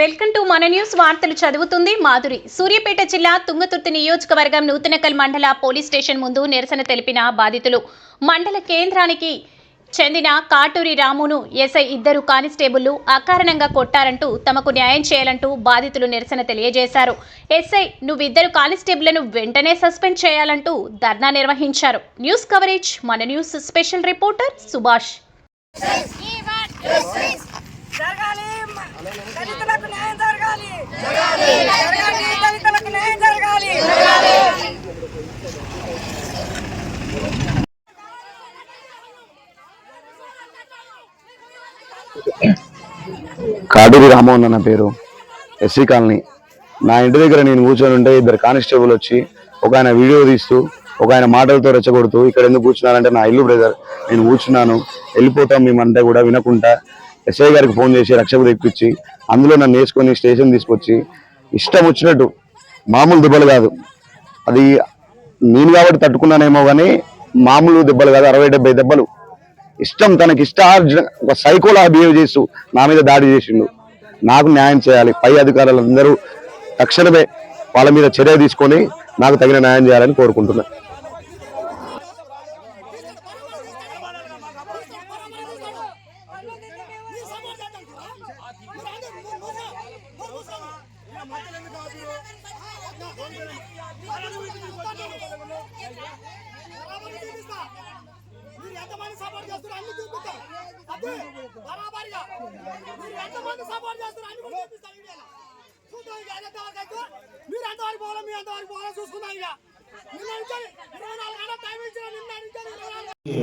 Welcome to మన news వార్తలు చదువుతుంది మాధురి. సూర్యాపేట జిల్లా తుంగతుర్తి నియోజకవర్గం నూతనకల్ మండల పోలీస్ స్టేషన్ ముందు నిరసన తెలిపిన బాధితులు మండల కేంద్రానికి చెందిన కాటూరి రామును ఎస్ఐ ఇద్దరు కానిస్టేబుళ్లు అకారణంగా కొట్టారంటూ తమకు న్యాయం చేయాలంటూ బాధితులు నిరసన తెలియజేశారు. ఎస్ఐ నువ్విద్దరు కానిస్టేబుళ్లను వెంటనే సస్పెండ్ చేయాలంటూ ధర్నా నిర్వహించారు. న్యూస్ కవరేజ్ మన news special reporter Subhash. Katuri Ramohan అన్న పేరు, ఎస్సీ కాలనీ. నా ఇంటి దగ్గర నేను కూర్చొని ఉంటే ఇద్దరు కానిస్టేబుల్ వచ్చి ఒక ఆయన వీడియో తీస్తూ ఒక ఆయన మాటలతో రెచ్చగొడుతూ ఇక్కడ ఎందుకు కూర్చున్నారంటే నా ఇల్లు బ్రదర్, నేను కూర్చున్నాను వెళ్ళిపోతాం మేమంటే కూడా వినకుండా ఎస్ఐ గారికి ఫోన్ చేసి రక్షకు తెప్పించి అందులో నన్ను వేసుకొని స్టేషన్ తీసుకొచ్చి ఇష్టం వచ్చినట్టు, మామూలు దెబ్బలు కాదు, అది నేను కాబట్టి తట్టుకున్నానేమో కానీ మామూలు దెబ్బలు కాదు, 60-70 దెబ్బలు ఇష్టం తనకి ఒక సైకోలా బిహేవ్ చేస్తూ నా మీద దాడి చేసిండు. నాకు న్యాయం చేయాలి. పై అధికారులందరూ తక్షణమే వాళ్ళ మీద చర్య తీసుకొని నాకు తగిన న్యాయం చేయాలని కోరుకుంటున్నా.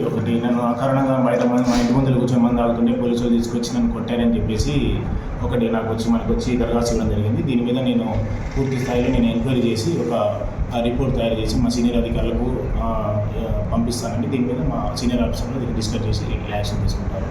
ఒకటి నన్ను అకారణంగా బయట మా ఇంటి ముందు కూర్చొని మంది ఆగుతుంటే పోలీసులు తీసుకొచ్చి నన్ను కొట్టారని చెప్పేసి ఒకటి మనకు వచ్చి దరఖాస్తు ఇవ్వడం జరిగింది. దీని మీద నేను పూర్తి స్థాయిలో ఎంక్వైరీ చేసి ఒక రిపోర్ట్ తయారు చేసి మా సీనియర్ అధికారులకు పంపిస్తానండి. దీని మీద మా సీనియర్ ఆఫీసర్లు దీన్ని డిస్కస్ చేసి యాక్షన్ తీసుకుంటారు.